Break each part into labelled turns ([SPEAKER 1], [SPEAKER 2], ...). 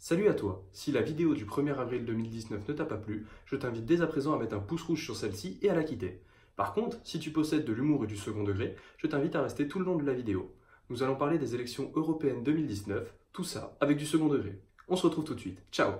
[SPEAKER 1] Salut à toi! Si la vidéo du 1er avril 2019 ne t'a pas plu, je t'invite dès à présent à mettre un pouce rouge sur celle-ci et à la quitter. Par contre, si tu possèdes de l'humour et du second degré, je t'invite à rester tout le long de la vidéo. Nous allons parler des élections européennes 2019, tout ça avec du second degré. On se retrouve tout de suite. Ciao!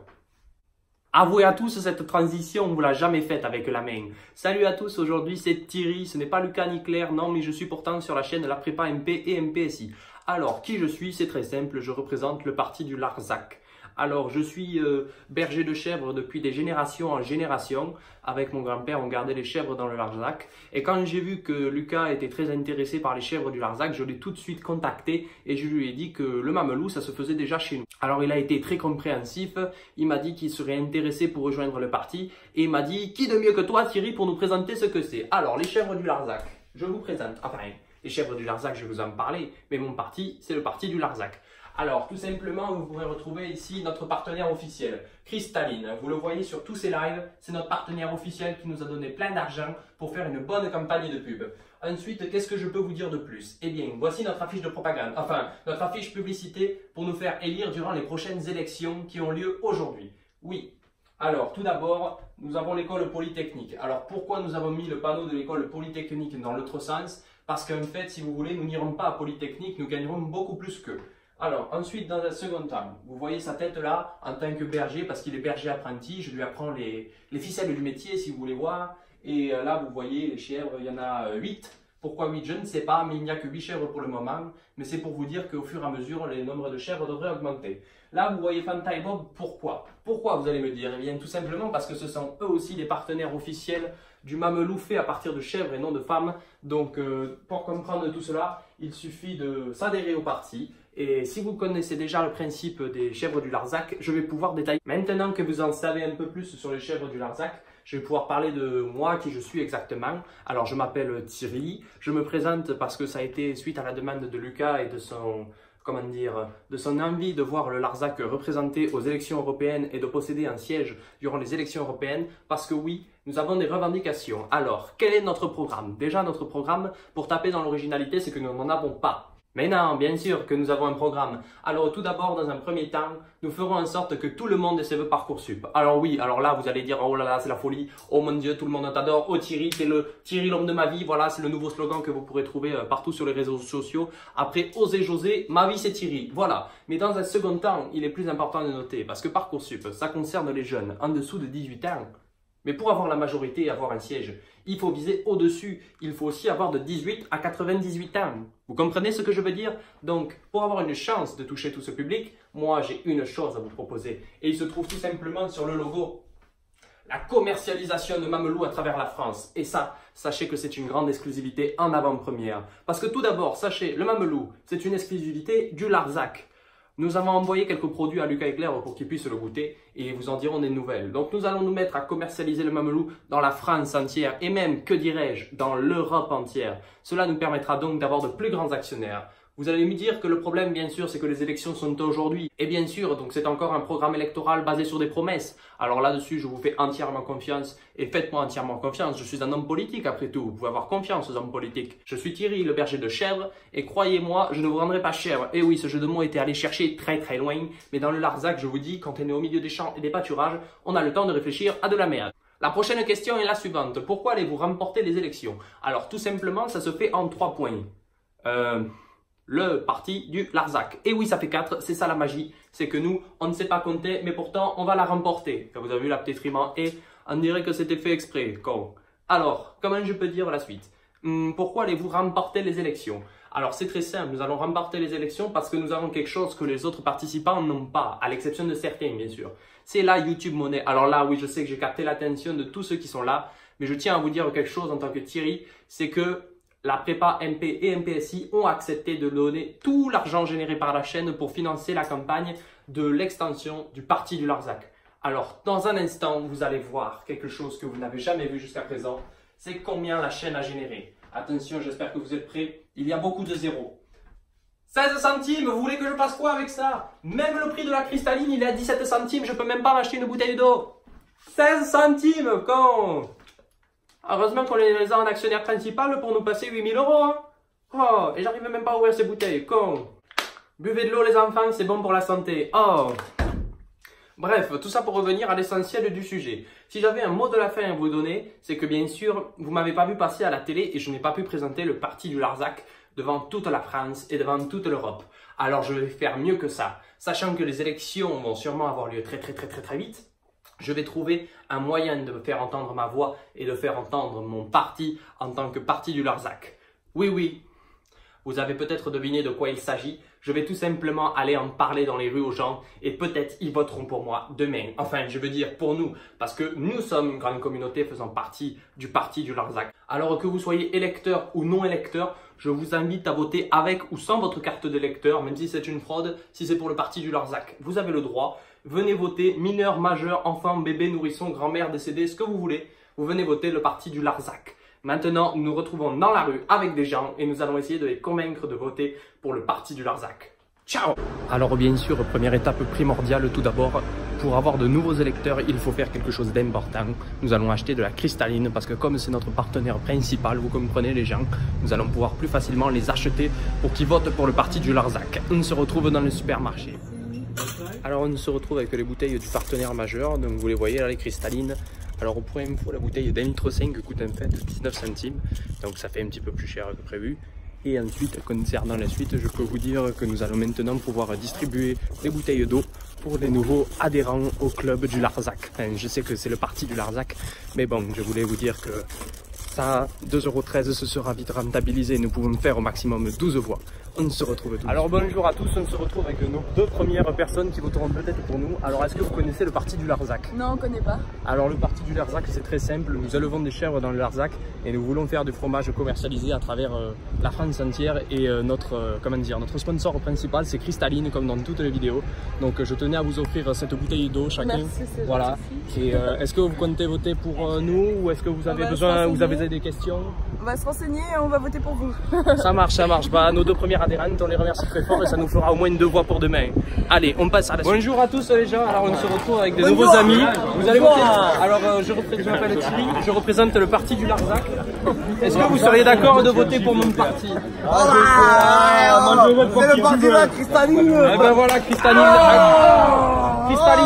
[SPEAKER 2] Avouez à tous, cette transition, on ne vous l'a jamais faite avec la main. Salut à tous, aujourd'hui c'est Thierry, ce n'est pas Lucas ni Claire, non, mais je suis pourtant sur la chaîne La Prépa MP et MPSI. Alors, qui je suis? C'est très simple, je représente le parti du Larzac. Alors, je suis berger de chèvres depuis des générations en génération. Avec mon grand-père, on gardait les chèvres dans le Larzac. Et quand j'ai vu que Lucas était très intéressé par les chèvres du Larzac, je l'ai tout de suite contacté et je lui ai dit que le mamelou, ça se faisait déjà chez nous. Alors, il a été très compréhensif. Il m'a dit qu'il serait intéressé pour rejoindre le parti. Et il m'a dit, qui de mieux que toi, Thierry, pour nous présenter ce que c'est? Alors, les chèvres du Larzac, je vous présente. Enfin, les chèvres du Larzac, je vais vous en parler. Mais mon parti, c'est le parti du Larzac. Alors, tout simplement, vous pourrez retrouver ici notre partenaire officiel, Cristalline. Vous le voyez sur tous ces lives, c'est notre partenaire officiel qui nous a donné plein d'argent pour faire une bonne campagne de pub. Ensuite, qu'est-ce que je peux vous dire de plus? Eh bien, voici notre affiche de propagande, enfin, notre affiche publicité pour nous faire élire durant les prochaines élections qui ont lieu aujourd'hui. Oui. Alors, tout d'abord, nous avons l'école polytechnique. Alors, pourquoi nous avons mis le panneau de l'école polytechnique dans l'autre sens? Parce qu'en fait, si vous voulez, nous n'irons pas à Polytechnique, nous gagnerons beaucoup plus qu'eux. Alors, ensuite, dans un second temps, vous voyez sa tête là, en tant que berger, parce qu'il est berger apprenti, je lui apprends les ficelles du métier, si vous voulez voir. Et là, vous voyez, les chèvres, il y en a 8. Pourquoi 8? Je ne sais pas, mais il n'y a que 8 chèvres pour le moment. Mais c'est pour vous dire qu'au fur et à mesure, les nombres de chèvres devraient augmenter. Là, vous voyez Fanta et Bob, pourquoi? Pourquoi, vous allez me dire? Eh bien, tout simplement parce que ce sont eux aussi des partenaires officiels du mamelou fait à partir de chèvres et non de femmes. Donc, pour comprendre tout cela, il suffit de s'adhérer au parti. Et si vous connaissez déjà le principe des chèvres du Larzac, je vais pouvoir détailler. Maintenant que vous en savez un peu plus sur les chèvres du Larzac, je vais pouvoir parler de moi, qui je suis exactement. Alors, je m'appelle Thierry. Je me présente parce que ça a été suite à la demande de Lucas et de son, comment dire, de son envie de voir le Larzac représenté aux élections européennes et de posséder un siège durant les élections européennes. Parce que oui, nous avons des revendications. Alors, quel est notre programme? Déjà, notre programme, pour taper dans l'originalité, c'est que nous n'en avons pas. Mais non, bien sûr que nous avons un programme. Alors tout d'abord, dans un premier temps, nous ferons en sorte que tout le monde ait ses vœux Parcoursup. Alors oui, alors là, vous allez dire, oh là là, c'est la folie. Oh mon Dieu, tout le monde t'adore. Oh Thierry, t'es le Thierry l'homme de ma vie. Voilà, c'est le nouveau slogan que vous pourrez trouver partout sur les réseaux sociaux. Après, osez José, ma vie c'est Thierry. Voilà. Mais dans un second temps, il est plus important de noter, parce que Parcoursup, ça concerne les jeunes en dessous de 18 ans. Mais pour avoir la majorité et avoir un siège, il faut viser au-dessus. Il faut aussi avoir de 18 à 98 ans. Vous comprenez ce que je veux dire? Donc, pour avoir une chance de toucher tout ce public, moi j'ai une chose à vous proposer. Et il se trouve tout simplement sur le logo. La commercialisation de mamelou à travers la France. Et ça, sachez que c'est une grande exclusivité en avant-première. Parce que tout d'abord, sachez, le mamelou, c'est une exclusivité du Larzac. Nous avons envoyé quelques produits à Lucas et Claire pour qu'ils puissent le goûter et vous en diront des nouvelles. Donc nous allons nous mettre à commercialiser le mamelou dans la France entière et même, que dirais-je, dans l'Europe entière. Cela nous permettra donc d'avoir de plus grands actionnaires. Vous allez me dire que le problème, bien sûr, c'est que les élections sont aujourd'hui. Et bien sûr, donc c'est encore un programme électoral basé sur des promesses. Alors là-dessus, je vous fais entièrement confiance et faites-moi entièrement confiance. Je suis un homme politique après tout. Vous pouvez avoir confiance aux hommes politiques. Je suis Thierry, le berger de chèvres. Et croyez-moi, je ne vous rendrai pas chèvre. Et oui, ce jeu de mots était allé chercher très très loin. Mais dans le Larzac, je vous dis, quand on est au milieu des champs et des pâturages, on a le temps de réfléchir à de la merde. La prochaine question est la suivante. Pourquoi allez-vous remporter les élections? Alors tout simplement, ça se fait en 3 points. Le parti du Larzac. Et oui, ça fait 4, c'est ça la magie. C'est que nous, on ne sait pas compter, mais pourtant, on va la remporter. Quand vous avez vu la petite rime et on dirait que c'était fait exprès. Con. Alors, comment je peux dire la suite? Pourquoi allez-vous remporter les élections? Alors, c'est très simple. Nous allons remporter les élections parce que nous avons quelque chose que les autres participants n'ont pas, à l'exception de certains, bien sûr. C'est la YouTube Money. Alors là, oui, je sais que j'ai capté l'attention de tous ceux qui sont là, mais je tiens à vous dire quelque chose en tant que Thierry, c'est que la prépa MP et MPSI ont accepté de donner tout l'argent généré par la chaîne pour financer la campagne de l'extension du parti du Larzac. Alors, dans un instant, vous allez voir quelque chose que vous n'avez jamais vu jusqu'à présent. C'est combien la chaîne a généré. Attention, j'espère que vous êtes prêts. Il y a beaucoup de zéros. 16 centimes, vous voulez que je fasse quoi avec ça? Même le prix de la cristalline, il est à 17 centimes, je peux même pas m'acheter une bouteille d'eau. 16 centimes, con! Heureusement qu'on les a en actionnaire principal pour nous passer 8 000 €. Hein. Oh, et j'arrive même pas à ouvrir ces bouteilles, con. Buvez de l'eau les enfants, c'est bon pour la santé. Oh. Bref, tout ça pour revenir à l'essentiel du sujet. Si j'avais un mot de la fin à vous donner, c'est que bien sûr, vous m'avez pas vu passer à la télé et je n'ai pas pu présenter le parti du Larzac devant toute la France et devant toute l'Europe. Alors je vais faire mieux que ça. Sachant que les élections vont sûrement avoir lieu très vite, je vais trouver un moyen de faire entendre ma voix et de faire entendre mon parti en tant que parti du Larzac. Oui, vous avez peut-être deviné de quoi il s'agit. Je vais tout simplement aller en parler dans les rues aux gens et peut-être ils voteront pour moi demain. Enfin, je veux dire pour nous, parce que nous sommes une grande communauté faisant partie du parti du Larzac. Alors que vous soyez électeur ou non électeur, je vous invite à voter avec ou sans votre carte d'électeur, même si c'est une fraude, si c'est pour le parti du Larzac. Vous avez le droit. Venez voter, mineurs, majeurs, enfants, bébés, nourrissons, grand-mère, décédés, ce que vous voulez. Vous venez voter le parti du Larzac. Maintenant, nous nous retrouvons dans la rue avec des gens et nous allons essayer de les convaincre de voter pour le parti du Larzac. Ciao! Alors bien sûr, première étape primordiale tout d'abord, pour avoir de nouveaux électeurs, il faut faire quelque chose d'important. Nous allons acheter de la cristalline parce que comme c'est notre partenaire principal, vous comprenez les gens, nous allons pouvoir plus facilement les acheter pour qu'ils votent pour le parti du Larzac. On se retrouve dans le supermarché. Alors on se retrouve avec les bouteilles du partenaire majeur, donc vous les voyez là, les cristallines. Alors au point info, la bouteille d'un litre 5 coûte en fait 19 centimes, donc ça fait un petit peu plus cher que prévu. Et ensuite, concernant la suite, je peux vous dire que nous allons maintenant pouvoir distribuer des bouteilles d'eau pour les nouveaux adhérents au club du Larzac. Enfin, je sais que c'est le parti du Larzac, mais bon, je voulais vous dire que ça, 2,13 € se sera vite rentabilisé. Nous pouvons faire au maximum 12 voix. On se retrouve tous. Alors bonjour à tous, on se retrouve avec nos deux premières personnes qui voteront peut-être pour nous. Alors est-ce que vous connaissez le parti du Larzac?
[SPEAKER 3] Non, on ne connaît pas.
[SPEAKER 2] Alors le parti du Larzac, c'est très simple. Nous élevons des chèvres dans le Larzac et nous voulons faire du fromage commercialisé à travers la France entière. Et notre sponsor principal, c'est Cristalline, comme dans toutes les vidéos. Donc je tenais à vous offrir cette bouteille d'eau chacun.
[SPEAKER 3] Merci, c'est
[SPEAKER 2] voilà. Et est-ce que vous comptez voter pour nous ou est-ce que vous avez besoin, vous avez des questions?
[SPEAKER 3] On va se renseigner et on va voter pour vous.
[SPEAKER 2] Ça marche, ça marche. Bah, nos deux premières adhérentes, on les remercie très fort et ça nous fera au moins 2 voix pour demain. Allez, on passe à la suite. Bonjour à tous les gens, alors on se retrouve avec de nouveaux amis. Vous allez voter. Alors je m'appelle Thierry, je représente le parti du Larzac. Est-ce que vous seriez d'accord de voter pour mon parti?
[SPEAKER 4] C'est le parti de la Cristalline.
[SPEAKER 2] Eh ben voilà, Cristalline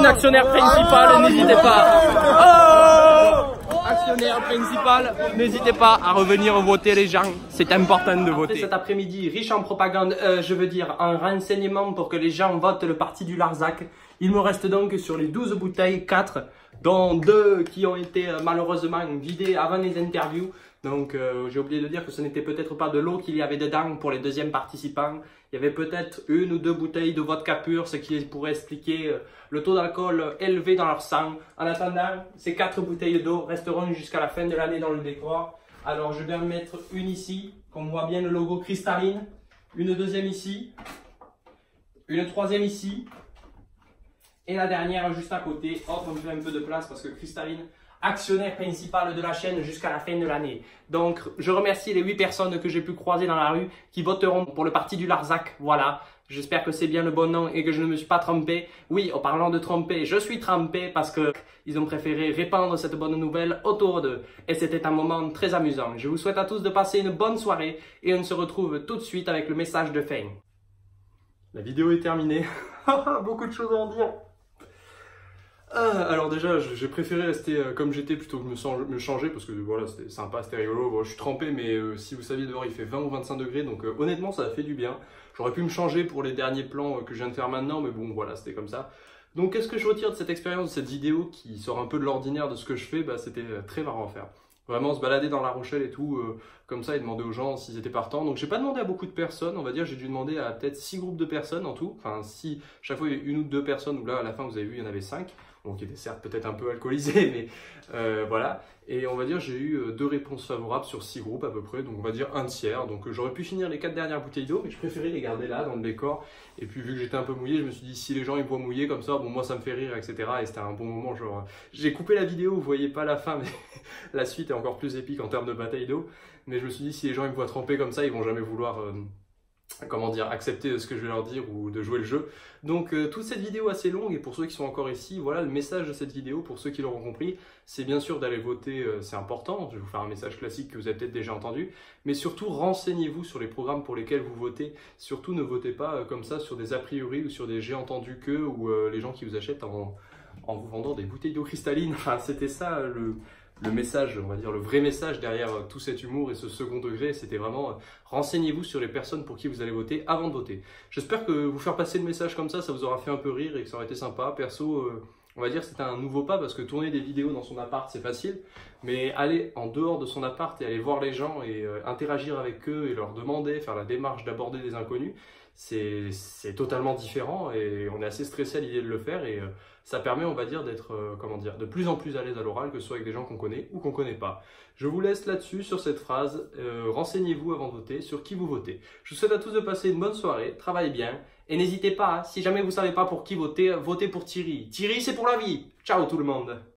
[SPEAKER 2] actionnaire principal, n'hésitez pas. Actionnaire principal, n'hésitez pas à revenir voter les gens, c'est important de voter. Cet après-midi, riche en propagande, je veux dire en renseignements pour que les gens votent le parti du Larzac. Il me reste donc sur les 12 bouteilles 4, dont 2 qui ont été malheureusement vidées avant les interviews. Donc j'ai oublié de dire que ce n'était peut-être pas de l'eau qu'il y avait dedans pour les deuxièmes participants. Il y avait peut-être 1 ou 2 bouteilles de vodka pur, ce qui pourrait expliquer le taux d'alcool élevé dans leur sang. En attendant, ces 4 bouteilles d'eau resteront jusqu'à la fin de l'année dans le décor. Alors je vais en mettre une ici, qu'on voit bien le logo Cristalline. Une deuxième ici. Une troisième ici. Et la dernière juste à côté. Hop, on fait un peu de place parce que Cristalline, actionnaire principal de la chaîne jusqu'à la fin de l'année. Donc, je remercie les 8 personnes que j'ai pu croiser dans la rue qui voteront pour le parti du Larzac. Voilà. J'espère que c'est bien le bon nom et que je ne me suis pas trompé. Oui, en parlant de tromper, je suis trompé parce que ils ont préféré répandre cette bonne nouvelle autour d'eux. Et c'était un moment très amusant. Je vous souhaite à tous de passer une bonne soirée et on se retrouve tout de suite avec le message de fin.
[SPEAKER 1] La vidéo est terminée. Beaucoup de choses à en dire. Alors déjà, j'ai préféré rester comme j'étais plutôt que me changer parce que voilà, c'était sympa, c'était rigolo. Bon, je suis trempé, mais si vous saviez, dehors il fait 20 ou 25 degrés, donc honnêtement ça a fait du bien. J'aurais pu me changer pour les derniers plans que je viens de faire maintenant, mais bon voilà, c'était comme ça. Donc qu'est-ce que je retire de cette expérience, de cette vidéo qui sort un peu de l'ordinaire de ce que je fais? Bah, c'était très marrant à faire. Vraiment se balader dans La Rochelle et tout, comme ça, et demander aux gens s'ils étaient partants. Donc j'ai pas demandé à beaucoup de personnes, on va dire, j'ai dû demander à peut-être 6 groupes de personnes en tout. Enfin, si chaque fois il y a 1 ou 2 personnes, ou là à la fin vous avez vu, il y en avait 5. Bon, qui était certes peut-être un peu alcoolisé, mais voilà. Et on va dire, j'ai eu 2 réponses favorables sur 6 groupes à peu près, donc on va dire un tiers. Donc j'aurais pu finir les 4 dernières bouteilles d'eau, mais je préférais les garder là, dans le décor. Et puis vu que j'étais un peu mouillé, je me suis dit, si les gens ils voient mouillé comme ça, bon moi ça me fait rire, etc. Et c'était un bon moment, genre... J'ai coupé la vidéo, vous voyez pas la fin, mais la suite est encore plus épique en termes de bataille d'eau. Mais je me suis dit, si les gens ils me voient tremper comme ça, ils vont jamais vouloir... comment dire, accepter ce que je vais leur dire ou de jouer le jeu. Donc toute cette vidéo assez longue, et pour ceux qui sont encore ici, voilà le message de cette vidéo, pour ceux qui l'auront compris, c'est bien sûr d'aller voter, c'est important, je vais vous faire un message classique que vous avez peut-être déjà entendu, mais surtout renseignez-vous sur les programmes pour lesquels vous votez, surtout ne votez pas comme ça sur des a priori ou sur des j'ai entendu que, ou les gens qui vous achètent en vous vendant des bouteilles d'eau cristalline. Enfin, c'était ça le message, on va dire le vrai message derrière tout cet humour et ce second degré. C'était vraiment renseignez-vous sur les personnes pour qui vous allez voter avant de voter. J'espère que vous faire passer le message comme ça vous aura fait un peu rire et que ça aurait été sympa. Perso, on va dire que c'était un nouveau pas parce que tourner des vidéos dans son appart c'est facile, mais aller en dehors de son appart et aller voir les gens et interagir avec eux et leur demander, faire la démarche d'aborder des inconnus, c'est totalement différent et on est assez stressé à l'idée de le faire et ça permet, on va dire, d'être de plus en plus à l'aise à l'oral, que ce soit avec des gens qu'on connaît ou qu'on ne connaît pas. Je vous laisse là-dessus, sur cette phrase. Renseignez-vous avant de voter sur qui vous votez. Je vous souhaite à tous de passer une bonne soirée, travaillez bien et n'hésitez pas, si jamais vous ne savez pas pour qui voter, votez pour Thierry. Thierry, c'est pour la vie. Ciao tout le monde.